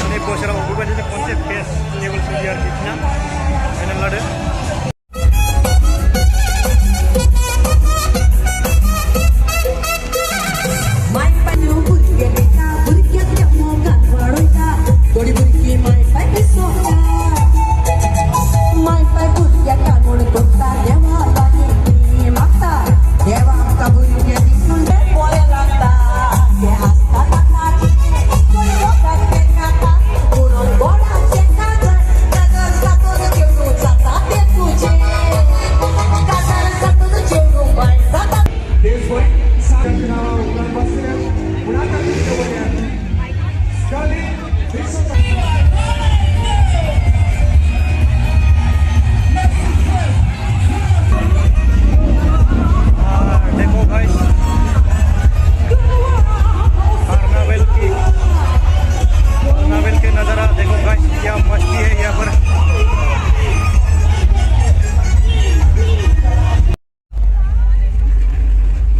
Ini bos orang berubah jadi konsep best table biar kita enak lah deh.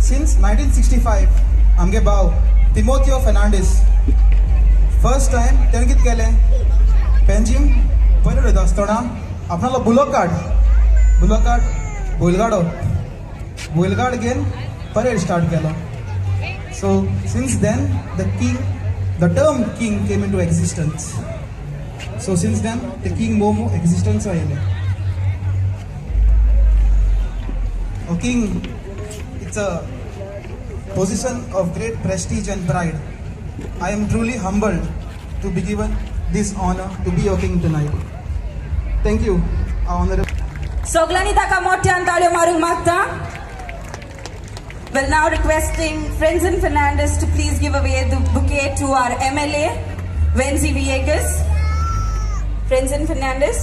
Since 1965, आमगे भाव तिमोथियो Fernandes first time त्यांनी कितें केलें पेंजीम पयलो उडयता आसतना आपणालो बुलोकाड बैलगाड घेवन parade start Kelo. So since then the term king came into existence. So since then the king momo existence आयलें. A king, it's a position of great prestige and pride. I am truly humbled to be given this honor to be your king tonight. Thank you, honorable. Soglani taka motian talyo marung magta. Well, now requesting Frenzen Fernandes to please give away the bouquet to our MLA, Wendy Villegas. Frenzen Fernandes.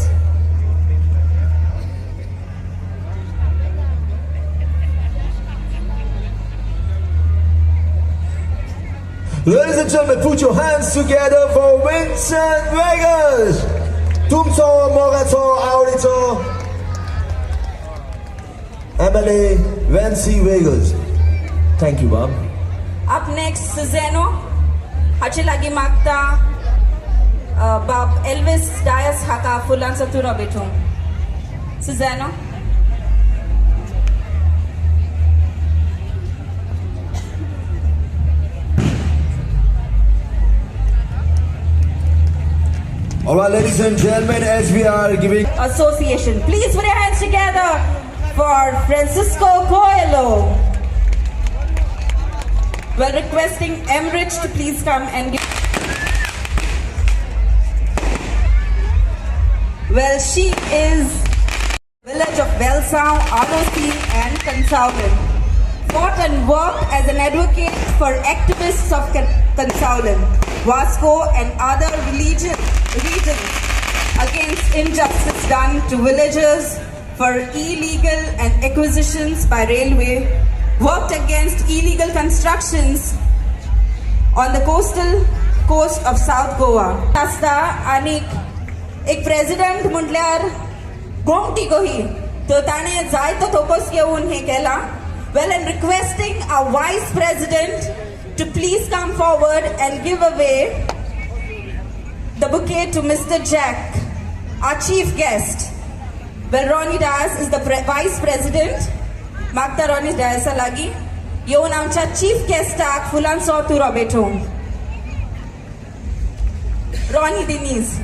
Ladies and gentlemen, put your hands together for Vincent Vegas. Tumso, Mogato, Aurito, MLA, Wendy Vegas. Thank you, Bob. Up next, Suzano. Hachilagi Magta. Bob Elvis Dias Haka Fulan Satura Betum. Suzano. All right, ladies and gentlemen, as we are giving Association, please put your hands together for Francisco Coelho. We're requesting Emrich to please come and give. Well, she is village of Belsau, ROC and Consaulen. Fought and worked as an advocate for activists of Consaulen, Vasco and other regions against injustice done to villagers for illegal and acquisitions by railway, worked against illegal constructions on the coast of South Goa. Asta anik एक president म्हटल्यार गोमटी गोही तो ताणे जायतो तोपोस घेवन हे केला. Well, I'm requesting our Vice President to please come forward and give away the bouquet to Mr. Jack, our chief guest. Well, Ronnie Dias is the Vice President. Magta Ronnie Dias lagi. Yon amcha chief guest tak fulan so tu robeto. Ronnie Diniz.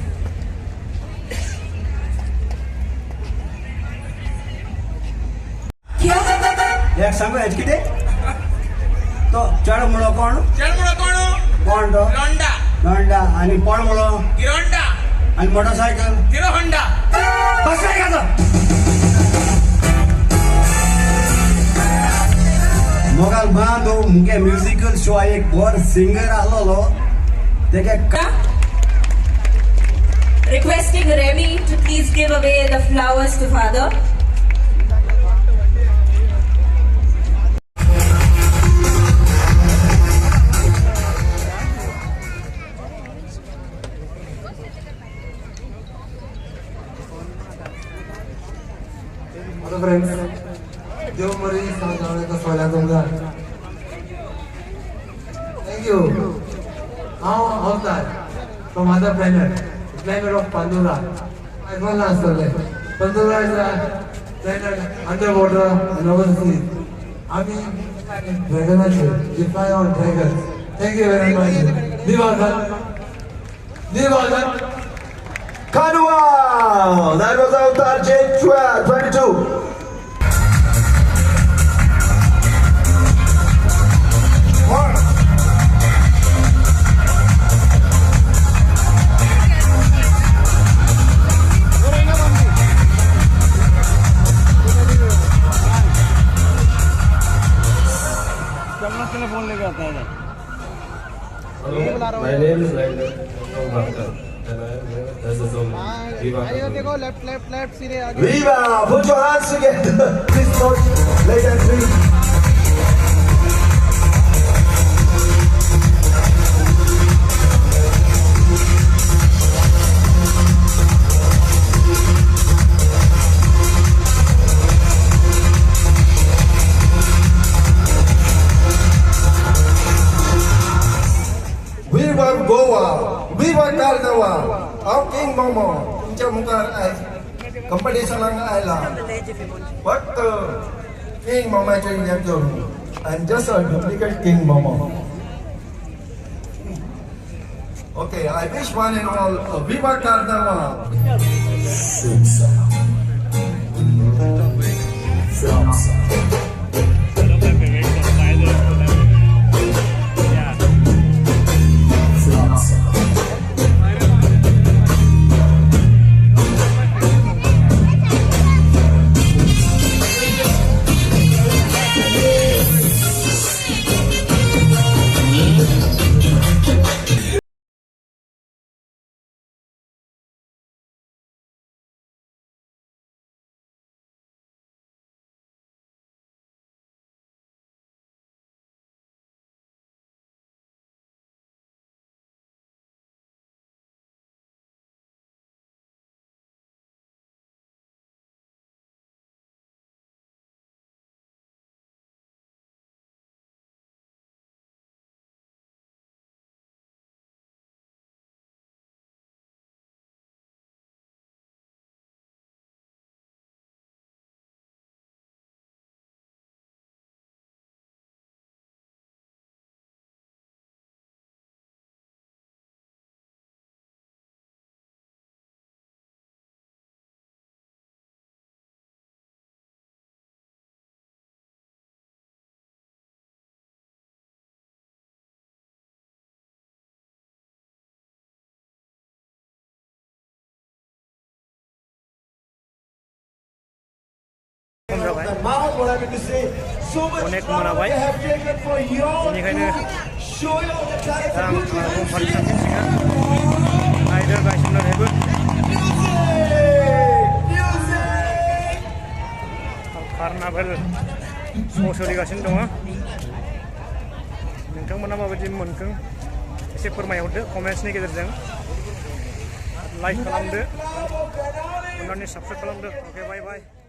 एक संग एजकिटे तो चढ मुळो कोण तो लोंडा आणि पळ मुळो गिरोंडा आणि मोटरसायकल हिरो होंडा बस काय का मोगाल बांधो मुके म्युझिकल शो एक बोर सिंगर आलो तेके Requesting Remy to please give away the flowers to father. Hello friends, देव मरी सांगणे का सोला तुमका Thank you. Now outside from other planet, the planet of Pandora. I will answer that. Pandora is a planet underwater and overseas. I mean, dragonature, we fly on dragons. Thank you very much. Divagan. Divagan. Kanua! That was Avatar J22. Phone लेके आता है My name is Laila from Bhaskar and I am as a song. देखो left सीधे आगे Viva! Put your hands together. Please note, late entry. Viva Goa! Viva Carnival! Our King Momo! Jamugar ay competition lang island. But King Momo is and just a duplicate King Momo. Okay, I wish one and all Viva Carnival! अनेक मोनाबाय बेनिखायनो दा आं कम्पारिसन सिगां आयदा गायसननानैबो कार्नाभेल show सोलिगासिनो दङ नोंथांमोना माबायदि मोनखों एसे फोरमायहरदो कमेन्ट्सनि गेजेरजों लाइक खालामदो अन्नानै साबस्क्राइब खालामदो अके बाय बाय